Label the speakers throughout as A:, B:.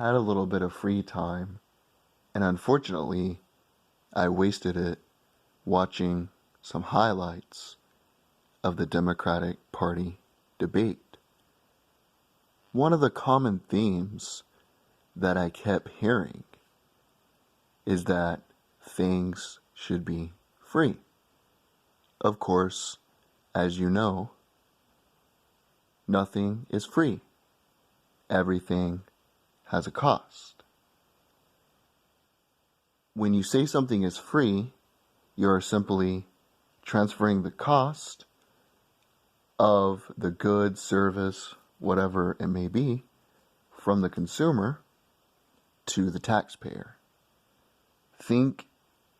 A: had a little bit of free time, and unfortunately, I wasted it watching some highlights of the Democratic Party debate. One of the common themes that I kept hearing is that things should be free. Of course, as you know, nothing is free. Everything has a cost. When you say something is free, you're simply transferring the cost of the good, service, whatever it may be, from the consumer to the taxpayer. Think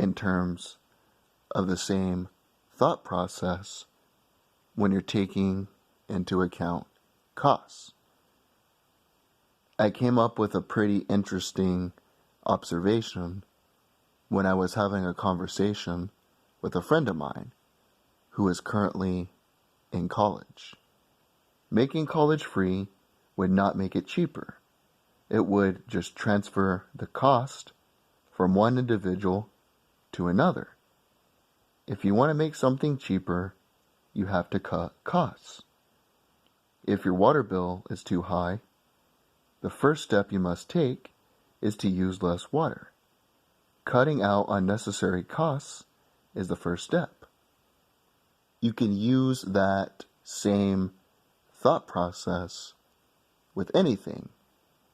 A: in terms of the same thought process when you're taking into account costs. I came up with a pretty interesting observation when I was having a conversation with a friend of mine who is currently in college. Making college free would not make it cheaper. It would just transfer the cost from one individual to another. If you want to make something cheaper, you have to cut costs. If your water bill is too high, the first step you must take is to use less water. Cutting out unnecessary costs is the first step. You can use that same thought process with anything.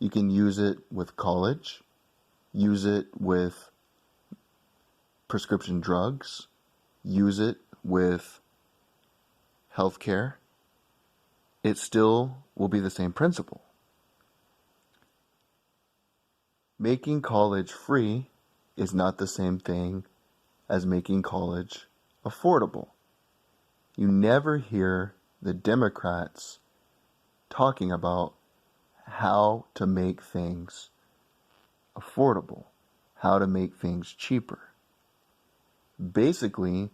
A: You can use it with college, use it with prescription drugs, use it with healthcare. It still will be the same principle. Making college free is not the same thing as making college affordable. You never hear the Democrats talking about how to make things affordable, how to make things cheaper. Basically,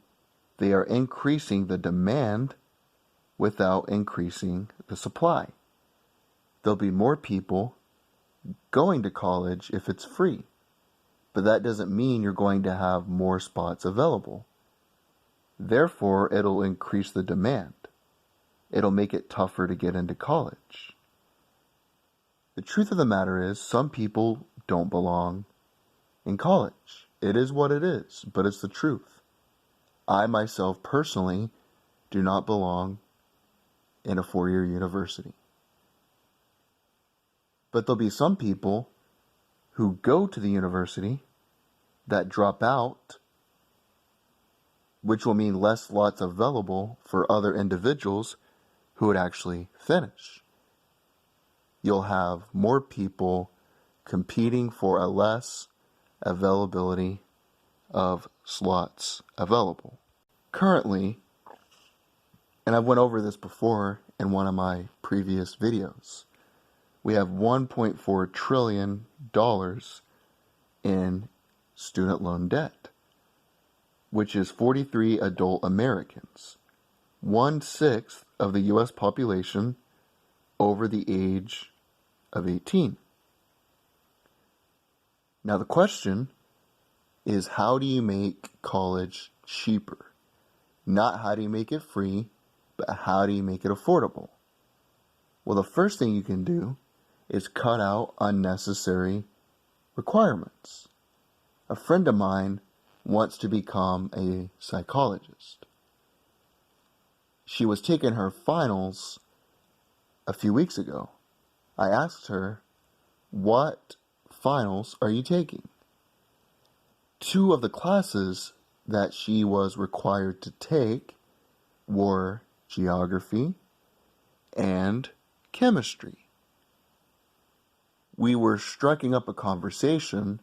A: they are increasing the demand without increasing the supply. There'll be more people going to college if it's free, but that doesn't mean you're going to have more spots available. Therefore, it'll increase the demand. It'll make it tougher to get into college. The truth of the matter is, some people don't belong in college. It is what it is, but it's the truth. I myself personally do not belong in a four-year university. But there'll be some people who go to the university that drop out, which will mean less slots available for other individuals who would actually finish. You'll have more people competing for a less availability of slots available. Currently, and I went over this before in one of my previous videos, we have $1.4 trillion in student loan debt, which is 43 adult Americans, 1/6 of the U.S. population over the age of 18. Now the question is, how do you make college cheaper? Not how do you make it free, but how do you make it affordable? Well, the first thing you can do is cut out unnecessary requirements. A friend of mine wants to become a psychologist. She was taking her finals a few weeks ago. I asked her, what finals are you taking? Two of the classes that she was required to take were geography and chemistry. We were striking up a conversation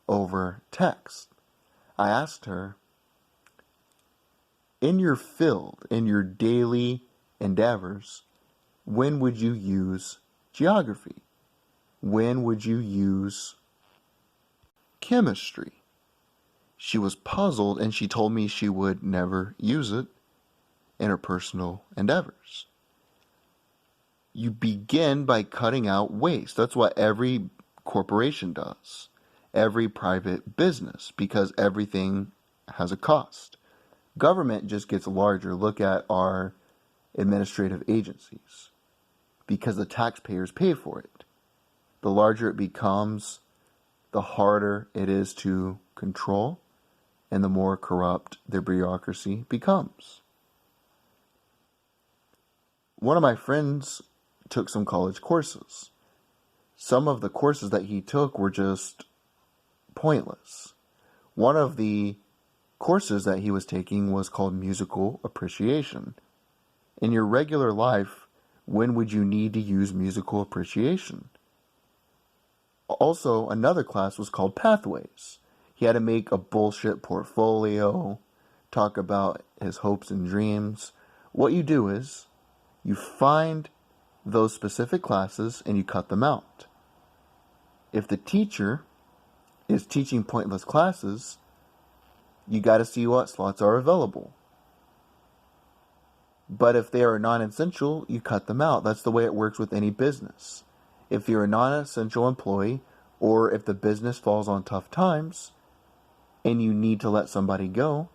A: over text. I asked her, in your field, in your daily endeavors, when would you use geography? When would you use chemistry? She was puzzled, and she told me she would never use it in her personal endeavors. You begin by cutting out waste. That's what every corporation does, every private business, because everything has a cost. Government just gets larger. Look at our administrative agencies, because the taxpayers pay for it. The larger it becomes, the harder it is to control, and the more corrupt their bureaucracy becomes. One of my friends took some college courses. Some of the courses that he took were just pointless. One of the courses that he was taking was called musical appreciation. In your regular life, when would you need to use musical appreciation? Also, another class was called Pathways. He had to make a bullshit portfolio, talk about his hopes and dreams. What you do is, you find those specific classes and you cut them out. If the teacher is teaching pointless classes, you got to see what slots are available. But if they are non-essential, you cut them out. That's the way it works with any business. If you're a non-essential employee, or if the business falls on tough times, and you need to let somebody go,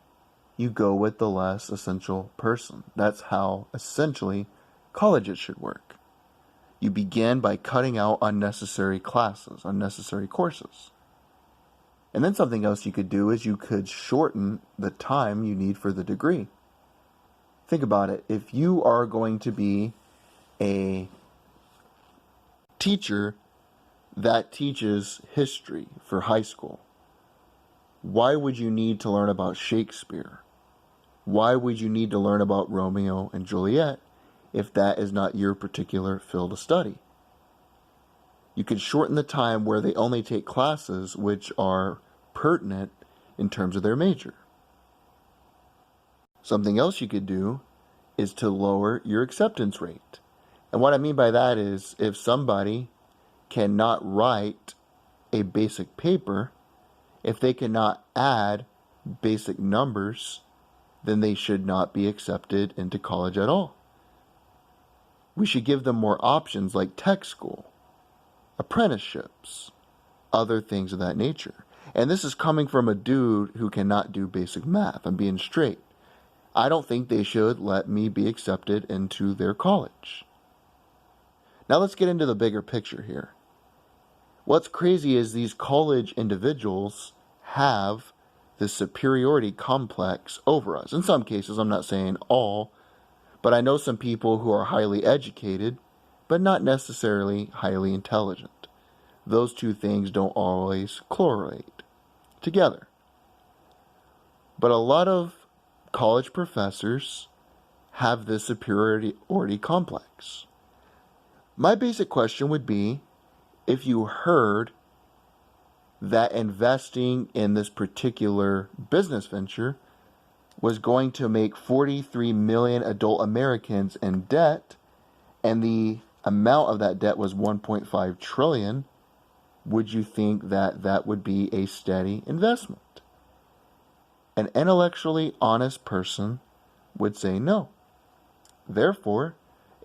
A: you go with the less essential person. That's how, essentially, colleges should work. You begin by cutting out unnecessary classes, unnecessary courses. And then something else you could do is you could shorten the time you need for the degree. Think about it. If you are going to be a teacher that teaches history for high school, why would you need to learn about Shakespeare? Why would you need to learn about Romeo and Juliet if that is not your particular field of study? You could shorten the time where they only take classes which are pertinent in terms of their major. Something else you could do is to lower your acceptance rate. And what I mean by that is, if somebody cannot write a basic paper, if they cannot add basic numbers, then they should not be accepted into college at all. We should give them more options like tech school, apprenticeships, other things of that nature. And this is coming from a dude who cannot do basic math. I'm being straight. I don't think they should let me be accepted into their college. Now let's get into the bigger picture here. What's crazy is these college individuals have this superiority complex over us. In some cases, I'm not saying all, but I know some people who are highly educated, but not necessarily highly intelligent. Those two things don't always correlate together. But a lot of college professors have this superiority complex. My basic question would be, if you heard that investing in this particular business venture was going to make 43 million adult Americans in debt, and the amount of that debt was 1.5 trillion, would you think that that would be a steady investment? An intellectually honest person would say no. Therefore,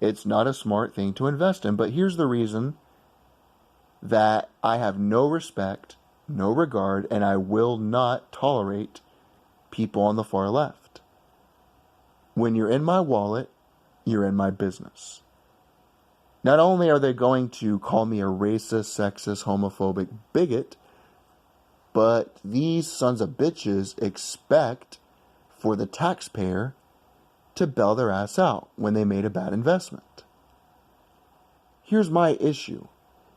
A: it's not a smart thing to invest in. But here's the reason that I have no respect, no regard, and I will not tolerate people on the far left. When you're in my wallet, you're in my business. Not only are they going to call me a racist, sexist, homophobic bigot, but these sons of bitches expect for the taxpayer to bail their ass out when they made a bad investment. Here's my issue.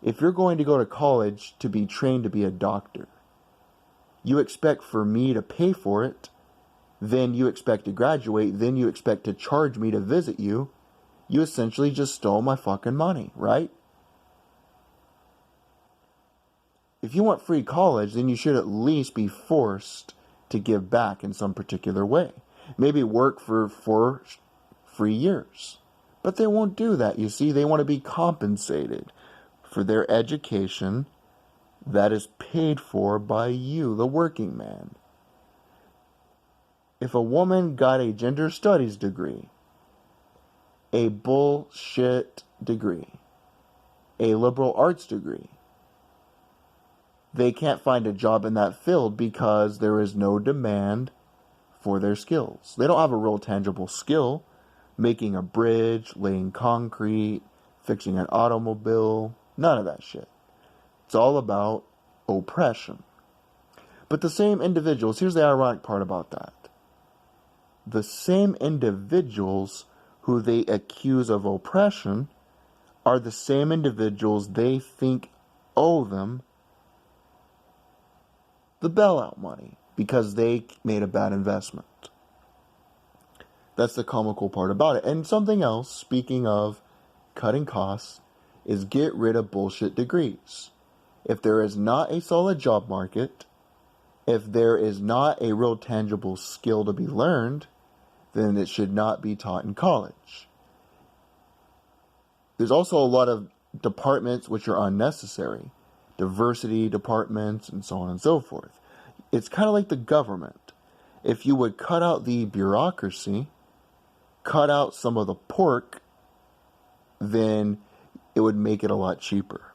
A: If you're going to go to college to be trained to be a doctor, you expect for me to pay for it, then you expect to graduate, then you expect to charge me to visit you. You essentially just stole my fucking money, right? If you want free college, then you should at least be forced to give back in some particular way. Maybe work for 4 free years. But they won't do that, you see. They want to be compensated for their education that is paid for by you, the working man. If a woman got a gender studies degree, a bullshit degree, a liberal arts degree, they can't find a job in that field because there is no demand for their skills. They don't have a real tangible skill, making a bridge, laying concrete, fixing an automobile, none of that shit. It's all about oppression. But the same individuals, here's the ironic part about that. The same individuals who they accuse of oppression are the same individuals they think owe them the bailout money because they made a bad investment. That's the comical part about it. And something else, speaking of cutting costs, is get rid of bullshit degrees. If there is not a solid job market, if there is not a real tangible skill to be learned, then it should not be taught in college. There's also a lot of departments which are unnecessary. Diversity departments and so on and so forth. It's kind of like the government. If you would cut out the bureaucracy, cut out some of the pork, then it would make it a lot cheaper.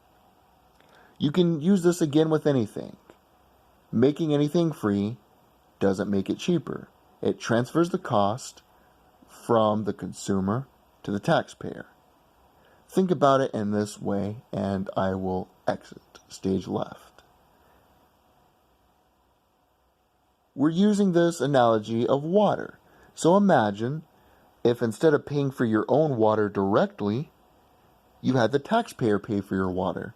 A: You can use this again with anything. Making anything free doesn't make it cheaper. It transfers the cost from the consumer to the taxpayer. Think about it in this way, and I will exit stage left. We're using this analogy of water. So imagine if instead of paying for your own water directly, you had the taxpayer pay for your water.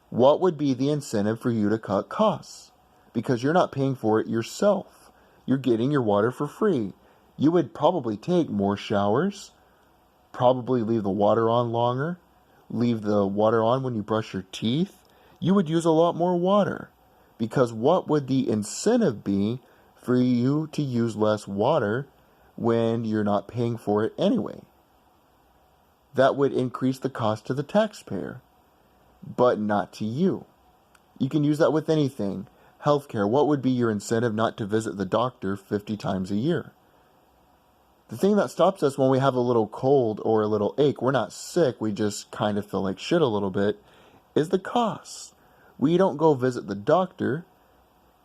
A: What would be the incentive for you to cut costs? Because you're not paying for it yourself. You're getting your water for free. You would probably take more showers, probably leave the water on longer, leave the water on when you brush your teeth. You would use a lot more water. Because what would the incentive be for you to use less water when you're not paying for it anyway? That would increase the cost to the taxpayer, but not to you. You can use that with anything. Healthcare, what would be your incentive not to visit the doctor 50 times a year? The thing that stops us when we have a little cold or a little ache, we're not sick, we just kind of feel like shit a little bit, is the cost. We don't go visit the doctor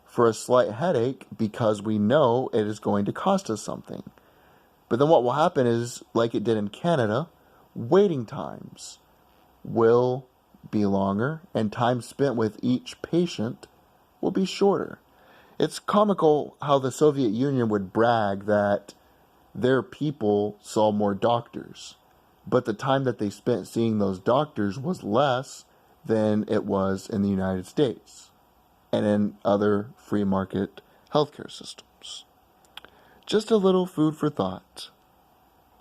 A: for a slight headache because we know it is going to cost us something. But then what will happen is, like it did in Canada, waiting times will be longer and time spent with each patient will be shorter. It's comical how the Soviet Union would brag that their people saw more doctors, but the time that they spent seeing those doctors was less than it was in the United States and in other free market healthcare systems. Just a little food for thought.